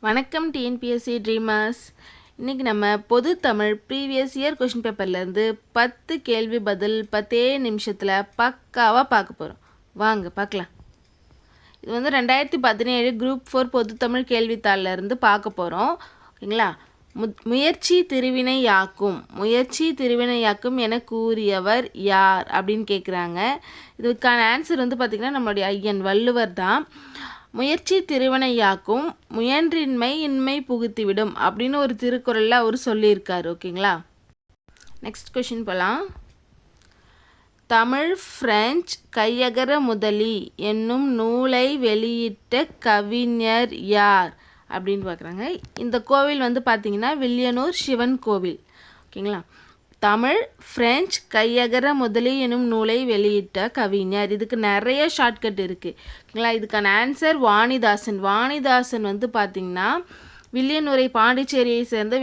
வணக்கம் TNPSC dreamers. இன்றைக்கி நம்ம பொது தமிழ் ப்ரீவியஸ் இயர் கொஷின் பேப்பர்லேருந்து 10 கேள்வி பதில் 10 நிமிஷத்தில் பக்காவாக பார்க்க போகிறோம். வாங்க பார்க்கலாம். இது வந்து 2017 குரூப் 4 பொது தமிழ் கேள்வித்தாளிலேருந்து பார்க்க போகிறோம். ஓகேங்களா? முயற்சி திருவினையாக்கும் என கூறியவர் யார் அப்படின்னு கேட்குறாங்க. இதுக்கான ஆன்சர் வந்து பார்த்திங்கன்னா நம்மளுடைய ஐயன் வள்ளுவர் தான். முயற்சி திருவினையாக்கும், முயன்றின்மை இன்மை புகுத்திவிடும் அப்படின்னு ஒரு திருக்குறளில் அவர் சொல்லியிருக்காரு. ஓகேங்களா? நெக்ஸ்ட் கொஷின் போகலாம். தமிழ் பிரெஞ்சு கையகர முதலி என்னும் நூலை வெளியிட்ட கவிஞர் யார் அப்படின்னு பார்க்குறாங்க. இந்த கோவில் வந்து பார்த்திங்கன்னா வில்லியனூர் சிவன் கோவில். ஓகேங்களா? தமிழ் பிரெஞ்சு கையகர முதலி எனும் நூலை வெளியிட்ட கவிஞர். இதுக்கு நிறைய ஷார்ட்கட் இருக்குது. ஓகேங்களா? இதுக்கான ஆன்சர் வாணிதாசன். வாணிதாசன் வந்து பார்த்திங்கன்னா பாண்டிச்சேரியை சேர்ந்த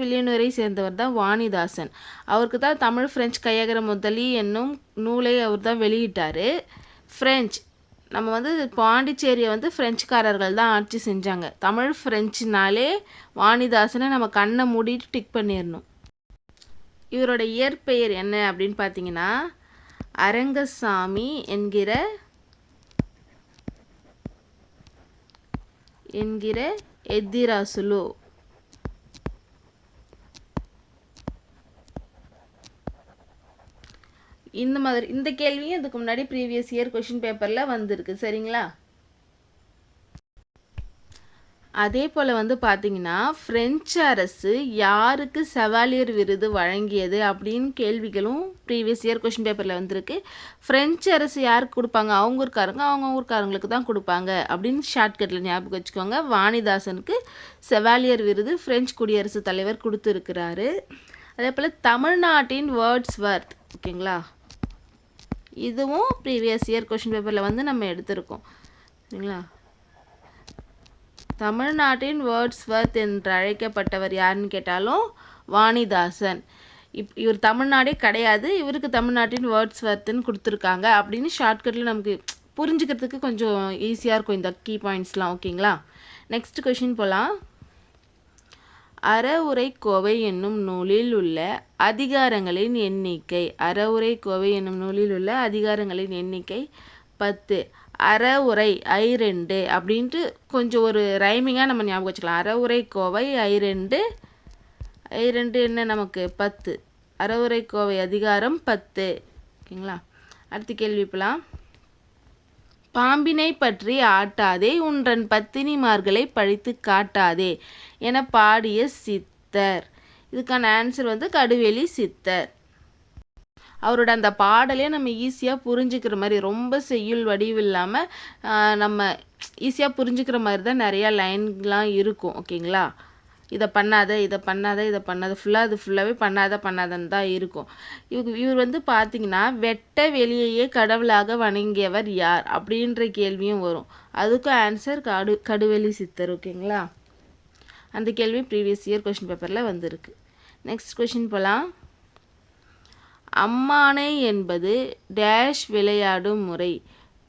வில்லியனூரை சேர்ந்தவர் தான் வாணிதாசன். அவருக்கு தான் தமிழ் பிரெஞ்சு கையகர முதலி என்னும் நூலை அவர் தான் வெளியிட்டார். ஃப்ரெஞ்சு நம்ம வந்து பாண்டிச்சேரியை வந்து ஃப்ரெஞ்சுக்காரர்கள் தான் ஆட்சி செஞ்சாங்க. தமிழ் ஃப்ரெஞ்சுனாலே வாணிதாசனை நம்ம கண்ணை மூடிட்டு டிக் பண்ணிடணும். இவரோட இயற்பெயர் என்ன அப்படின்னு பார்த்தீங்கன்னா அரங்கசாமி என்கிற எத்திராசுலு. இந்த கேள்வியும் இதுக்கு முன்னாடி ப்ரீவியஸ் இயர் கொஷின் பேப்பரில் வந்திருக்கு. சரிங்களா? அதே போல் வந்து பார்த்திங்கன்னா ஃப்ரெஞ்சு அரசு யாருக்கு செவாலியர் விருது வழங்கியது அப்படின்னு கேள்விகளும் ப்ரீவியஸ் இயர் கொஷின் பேப்பரில் வந்திருக்கு. ஃப்ரெஞ்சு அரசு யாருக்கு கொடுப்பாங்க? அவங்க ஊர்க்காரங்களுக்கு தான் கொடுப்பாங்க அப்படின்னு ஷார்ட்கட்டில் ஞாபகம் வச்சுக்கோங்க. வாணிதாசனுக்கு செவாலியர் விருது ஃப்ரெஞ்சு குடியரசுத் தலைவர் கொடுத்துருக்கிறாரு. அதே போல் தமிழ்நாட்டின் வேர்ட்ஸ்வர்த். ஓகேங்களா? இதுவும் ப்ரீவியஸ் இயர் கொஷின் பேப்பரில் வந்து நம்ம எடுத்திருக்கோம். சரிங்களா? தமிழ்நாட்டின் வேர்ட்ஸ்வர்த் என்று அழைக்கப்பட்டவர் யாருன்னு கேட்டாலும் வாணிதாசன். இவர் தமிழ்நாடே கிடையாது, இவருக்கு தமிழ்நாட்டின் வேர்ட்ஸ்வர்த்துன்னு கொடுத்துருக்காங்க அப்படின்னு ஷார்ட்கட்டில் நமக்கு புரிஞ்சுக்கிறதுக்கு கொஞ்சம் ஈஸியாக இருக்கும் இந்த கீ பாயிண்ட்ஸ்லாம். ஓகேங்களா? நெக்ஸ்ட் கொஷின் போகலாம். அறவுரைக்கோவை என்னும் நூலில் உள்ள அதிகாரங்களின் எண்ணிக்கை. அறவுரைக்கோவை என்னும் நூலில் உள்ள அதிகாரங்களின் எண்ணிக்கை 10. அறவுரை I2 அப்படின்ட்டு கொஞ்சம் ஒரு ரைமிங்காக நம்ம ஞாபகம் வச்சுக்கலாம். அறவுரைக்கோவை I2 என்ன நமக்கு 10. அறவுரைக்கோவை அதிகாரம் 10. ஓகேங்களா? அடுத்த கேள்வி போலாம். பாம்பினை பற்றி ஆட்டாதே, உன்றன் பத்தினிமார்களை பழித்து காட்டாதே என பாடிய சித்தர். இதுக்கான ஆன்சர் வந்து கடுவெளி சித்தர். அவரோட அந்த பாடலே நம்ம ஈஸியாக புரிஞ்சுக்கிற மாதிரி, ரொம்ப செய்யுள் வடிவு இல்லாமல் நம்ம ஈஸியாக புரிஞ்சுக்கிற மாதிரி தான் நிறையா லைன்லாம் இருக்கும். ஓகேங்களா? இதை பண்ணாத ஃபுல்லாகவே பண்ணாதன்னு தான் இருக்கும். இவர் வந்து பார்த்திங்கன்னா வெட்ட வெளியையே கடவுளாக வணங்கியவர் யார் அப்படின்ற கேள்வியும் வரும். அதுக்கும் ஆன்சர் கடுவெளி சித்தர். ஓகேங்களா? அந்த கேள்வி ப்ரீவியஸ் இயர் கொஷின் பேப்பரில் வந்திருக்கு. நெக்ஸ்ட் கொஷின் போகலாம். அம்மானை என்பது டேஷ் விளையாடும் முறை.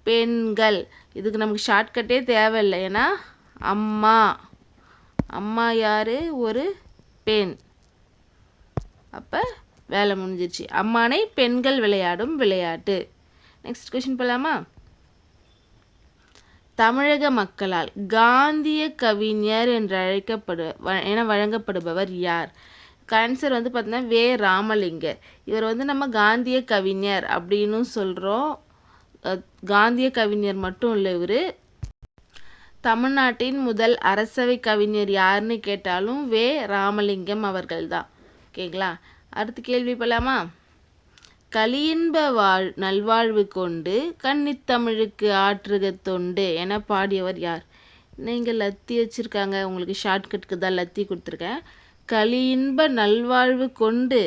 பெண்கள். இதுக்கு நமக்கு ஷார்ட்கட்டே தேவையில்லை. ஏன்னா அம்மா யார்? ஒரு பெண். அப்போ வேலை முடிஞ்சிருச்சு. அம்மானை பெண்கள் விளையாடும் விளையாட்டு. நெக்ஸ்ட் கொஷின் போகலாமா? தமிழக மக்களால் காந்திய கவிஞர் என்று வழங்கப்படுபவர் யார்? ஆன்சர் வந்து பார்த்தீங்கன்னா வே. ராமலிங்கர். இவர் வந்து நம்ம காந்திய கவிஞர் அப்படின்னு சொல்கிறோம். காந்திய கவிஞர் மட்டும் இல்லை, இவர் தமிழ்நாட்டின் முதல் அரசவை கவிஞர் யாருன்னு கேட்டாலும் வே. ராமலிங்கம் அவர்கள் தான். ஓகேங்களா? அடுத்த கேள்வி போகலாமா? கலியின்ப நல்வாழ்வு கொண்டு கன்னித்தமிழுக்கு ஆற்றுக தொண்டு என பாடியவர் யார்? நீங்கள் லத்தி வச்சுருக்காங்க, உங்களுக்கு ஷார்ட்கட்டுக்கு தான் லத்தி கொடுத்துருக்கேன். கலியின்ப நல்வாழ்வு கொண்டு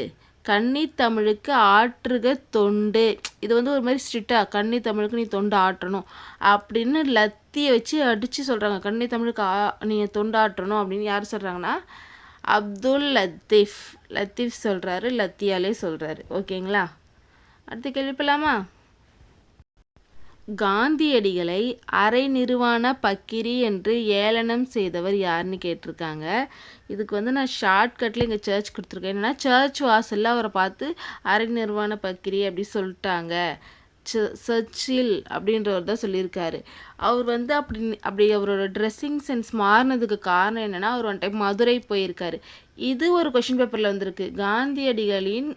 கன்னித்தமிழுக்கு ஆற்றுக தொண்டு. இது வந்து ஒரு மாதிரி ஸ்ட்ரிக்டாக கன்னித்தமிழுக்கு நீ தொண்டு ஆட்டணும் அப்படின்னு லத்தியை வச்சு அடித்து சொல்கிறாங்க. கன்னித்தமிழுக்கு நீ தொண்டு ஆட்டணும் அப்படின்னு யார் சொல்கிறாங்கன்னா அப்துல் லத்தீஃப் சொல்கிறாரு. லத்தியாலே சொல்கிறாரு. ஓகேங்களா? அடுத்த கேள்வி போகலாமா? காந்தியடிகளை அரை நிர்வாண பக்கிரி என்று ஏளனம் செய்தவர் யாருன்னு கேட்டிருக்காங்க. இதுக்கு நான் ஷார்ட்கட்டில் இங்கே சர்ச் கொடுத்துருக்கேன். என்னென்னா சர்ச் வாசலில் அவரை பார்த்து அரை நிர்வாண பக்கிரி அப்படி சொல்லிட்டாங்க. சர்ச்சில் அப்படின்றவர் தான் சொல்லியிருக்காரு. அவர் அப்படி அவரோட ட்ரெஸ்ஸிங் சென்ஸ் மாறினதுக்கு காரணம் என்னென்னா அவர் ஒன் டைம் மதுரை போயிருக்காரு. இது ஒரு கொஷின் பேப்பரில் வந்திருக்கு. காந்தியடிகளின்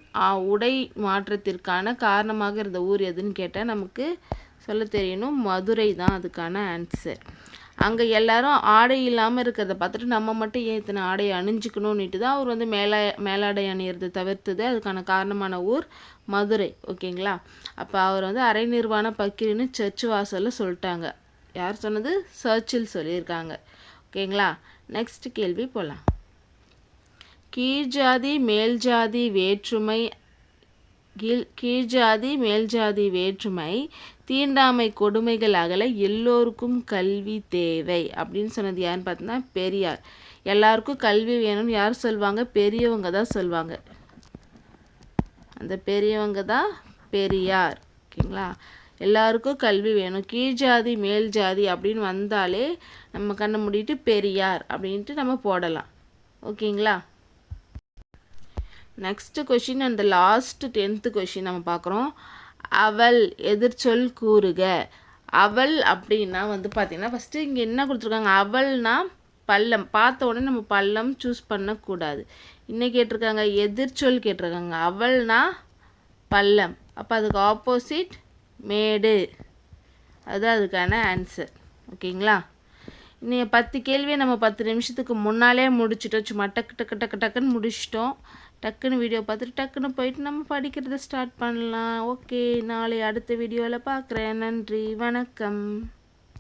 உடை மாற்றத்திற்கான காரணமாக இருந்த ஊர் எதுன்னு கேட்டால் நமக்கு சொல்ல தெரியணும். மதுரை தான் அதுக்கான ஆன்சர். அங்கே எல்லாரும் ஆடை இல்லாமல் இருக்கிறத பார்த்துட்டு நம்ம மட்டும் ஏன் இத்தனை ஆடையை அணிஞ்சிக்கணும்னுட்டு தான் அவர் மேலாடை அணியறதை தவிர்த்தது. அதுக்கான காரணமான ஊர் மதுரை. ஓகேங்களா? அப்போ அவர் அரை நிர்வாண பக்கிரின்னு சர்ச் வாசலில் சொல்லிட்டாங்க. யார் சொன்னது? சர்ச்சில் சொல்லியிருக்காங்க. ஓகேங்களா? நெக்ஸ்ட் கேள்வி போகலாம். கீழ்ஜாதி மேல்ஜாதி வேற்றுமை கீழ்ஜாதி மேல்ஜாதி வேற்றுமை தீண்டாமை கொடுமைகள் அகல எல்லோருக்கும் கல்வி தேவை அப்படின்னு சொன்னது யாருன்னு பார்த்தோன்னா பெரியார். எல்லாருக்கும் கல்வி வேணும்னு யார் சொல்லுவாங்க? பெரியவங்க தான் சொல்லுவாங்க. அந்த பெரியவங்க தான் பெரியார். ஓகேங்களா? எல்லாருக்கும் கல்வி வேணும், கீழ்ஜாதி மேல் ஜாதி அப்படின்னு வந்தாலே நம்ம கண்ணை மூடிட்டு பெரியார் அப்படின்ட்டு நம்ம போடலாம். ஓகேங்களா? நெக்ஸ்ட் கொஷின் அந்த லாஸ்ட் 10th கொஷின் நம்ம பார்க்குறோம். அவள் எதிர்ச்சொல் கூறுக. அவள் அப்படின்னா பார்த்தீங்கன்னா ஃபஸ்ட்டு இங்கே என்ன கொடுத்துருக்காங்க? அவள்னா பள்ளம். பார்த்த உடனே நம்ம பள்ளம் சூஸ் பண்ணக்கூடாது. இன்னும் கேட்டிருக்காங்க எதிர்ச்சொல் கேட்டிருக்காங்க. அவள்னா பள்ளம். அப்போ அதுக்கு ஆப்போசிட் மேடு. அதுதான் அதுக்கான ஆன்சர். ஓகேங்களா? இன்னும் 10 கேள்வியை நம்ம 10 நிமிஷத்துக்கு முன்னாலே முடிச்சிட்டோம். சும்மா டக்குன்னு முடிச்சிட்டோம். டக்குன்னு வீடியோ பார்த்துட்டு டக்குன்னு போயிட்டு நம்ம படிக்கிறத ஸ்டார்ட் பண்ணலாம். ஓகே, நாளை அடுத்த வீடியோவில் பார்க்குறேன். நன்றி, வணக்கம்.